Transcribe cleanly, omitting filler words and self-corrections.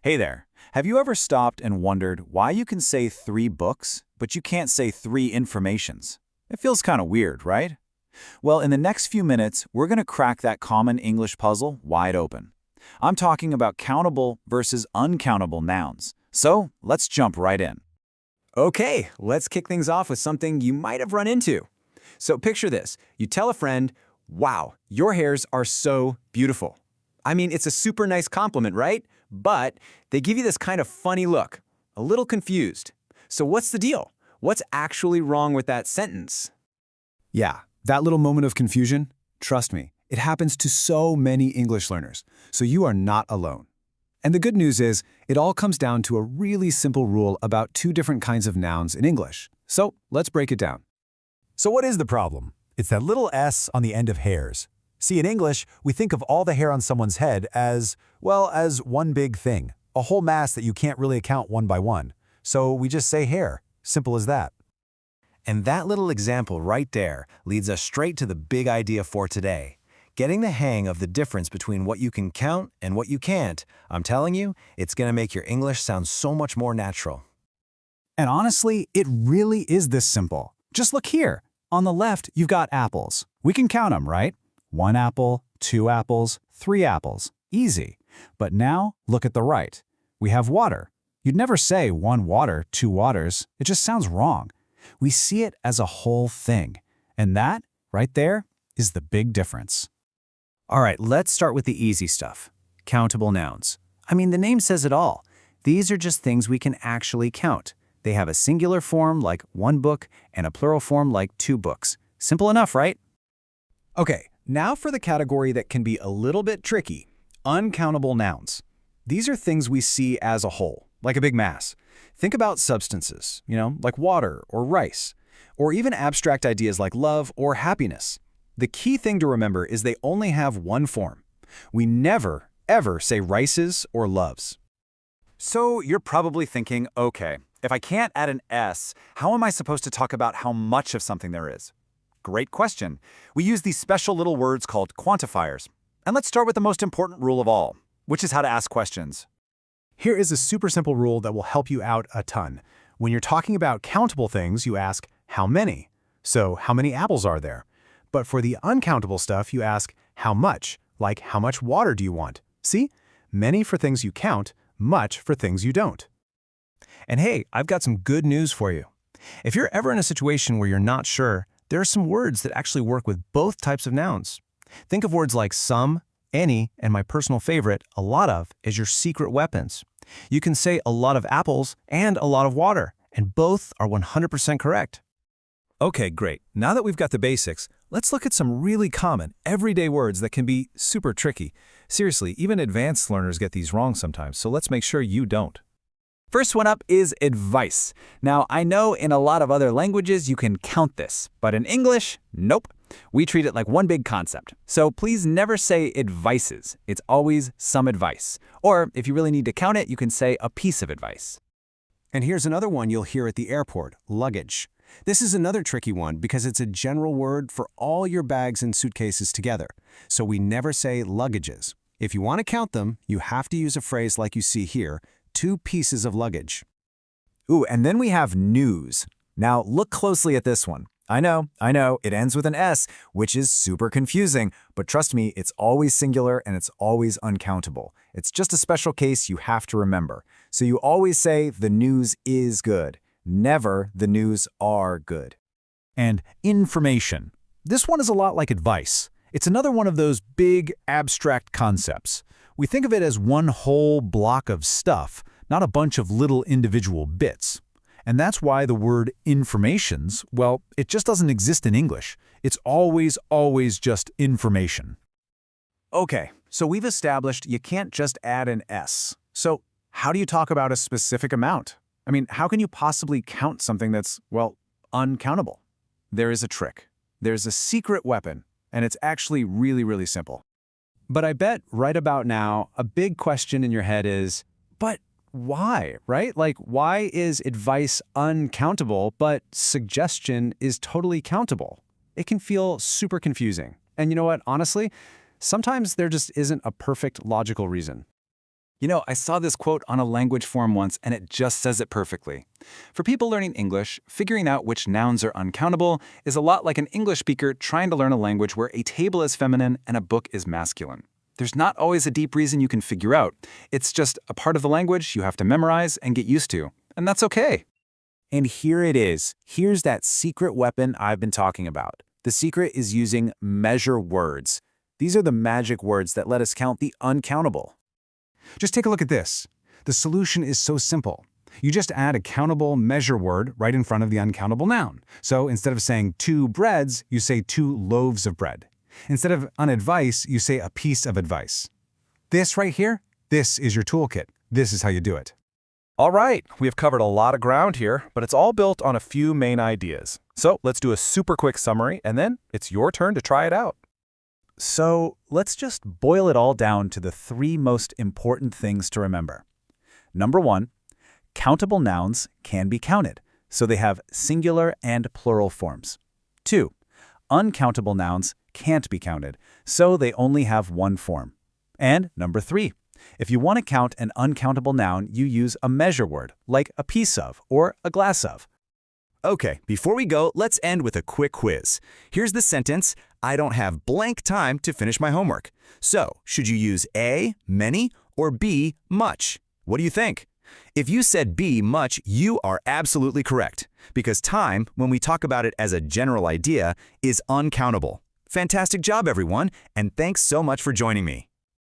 Hey there. Have you ever stopped and wondered why you can say 3 books, but you can't say 3 informations? It feels kind of weird, right? Well, in the next few minutes, we're going to crack that common English puzzle wide open. I'm talking about countable versus uncountable nouns. So let's jump right in. Okay, let's kick things off with something you might have run into. So picture this. You tell a friend, wow, your hairs are so beautiful. I mean, it's a super nice compliment, right? But they give you this kind of funny look, a little confused. So what's the deal? What's actually wrong with that sentence? Yeah, that little moment of confusion, trust me, it happens to so many English learners, so you are not alone. And the good news is, it all comes down to a really simple rule about 2 different kinds of nouns in English. So let's break it down. So what is the problem? It's that little s on the end of hairs. See, in English, we think of all the hair on someone's head as, well, as one big thing, a whole mass that you can't really account one by one. So we just say hair. Simple as that. And that little example right there leads us straight to the big idea for today. Getting the hang of the difference between what you can count and what you can't, I'm telling you, it's going to make your English sound so much more natural. And honestly, it really is this simple. Just look here. On the left, you've got apples. We can count them, right? 1 apple, 2 apples, 3 apples. Easy. But now, look at the right. We have water. You'd never say 1 water, 2 waters. It just sounds wrong. We see it as a whole thing. And that, right there, is the big difference. All right, let's start with the easy stuff. Countable nouns. I mean, the name says it all. These are just things we can actually count. They have a singular form like 1 book and a plural form like 2 books. Simple enough, right? Okay, now for the category that can be a little bit tricky, uncountable nouns. These are things we see as a whole, like a big mass. Think about substances, like water or rice, or even abstract ideas like love or happiness. The key thing to remember is they only have 1 form. We never, ever say rices or loves. So you're probably thinking, okay, if I can't add an S, how am I supposed to talk about how much of something there is? Great question. We use these special little words called quantifiers. And let's start with the most important rule of all, which is how to ask questions. Here is a super simple rule that will help you out a ton. When you're talking about countable things, you ask, how many? So, how many apples are there? But for the uncountable stuff, you ask, how much? Like, how much water do you want? See? Many for things you count, much for things you don't. And hey, I've got some good news for you. If you're ever in a situation where you're not sure, there are some words that actually work with both types of nouns. Think of words like some, any, and my personal favorite, a lot of, as your secret weapons. You can say a lot of apples and a lot of water, and both are 100% correct. Okay, great. Now that we've got the basics, let's look at some really common, everyday words that can be super tricky. Seriously, even advanced learners get these wrong sometimes, so let's make sure you don't. First one up is advice. Now, I know in a lot of other languages you can count this, but in English, nope. We treat it like one big concept. So please never say advices. It's always some advice. Or if you really need to count it, you can say a piece of advice. And here's another one you'll hear at the airport, luggage. This is another tricky one because it's a general word for all your bags and suitcases together. So we never say luggages. If you want to count them, you have to use a phrase like you see here, 2 pieces of luggage. Ooh, and then we have news. Now look closely at this one. I know, it ends with an S, which is super confusing, but trust me, it's always singular and it's always uncountable. It's just a special case you have to remember. So you always say the news is good, never the news are good. And information. This one is a lot like advice. It's another one of those big, abstract concepts. We think of it as one whole block of stuff, not a bunch of little individual bits. And that's why the word informations, well, it just doesn't exist in English. It's always just information. Okay, so we've established you can't just add an S. So how do you talk about a specific amount? I mean, how can you possibly count something that's, well, uncountable? There is a trick. There's a secret weapon, and it's actually really simple. But I bet right about now, a big question in your head is, but why, right? Like, why is advice uncountable, but suggestion is totally countable? It can feel super confusing. And you know what? Honestly, sometimes there just isn't a perfect logical reason. You know, I saw this quote on a language forum once, and it just says it perfectly. For people learning English, figuring out which nouns are uncountable is a lot like an English speaker trying to learn a language where a table is feminine and a book is masculine. There's not always a deep reason you can figure out. It's just a part of the language you have to memorize and get used to. And that's okay. And here it is. Here's that secret weapon I've been talking about. The secret is using measure words. These are the magic words that let us count the uncountable. Just take a look at this. The solution is so simple. You just add a countable measure word right in front of the uncountable noun. So instead of saying 2 breads, you say 2 loaves of bread. Instead of an advice, you say a piece of advice. This right here, this is your toolkit. This is how you do it. All right, we have covered a lot of ground here, but it's all built on a few main ideas. So let's do a super quick summary, and then it's your turn to try it out. So let's just boil it all down to the 3 most important things to remember. Number 1, countable nouns can be counted, so they have singular and plural forms. 2, uncountable nouns can't be counted, so they only have one form. And number 3, if you want to count an uncountable noun, you use a measure word, like a piece of or a glass of. Okay, before we go, let's end with a quick quiz. Here's the sentence: I don't have blank time to finish my homework. So, should you use A, many, or B, much? What do you think? If you said B, much, you are absolutely correct, because time, when we talk about it as a general idea, is uncountable. Fantastic job, everyone, and thanks so much for joining me.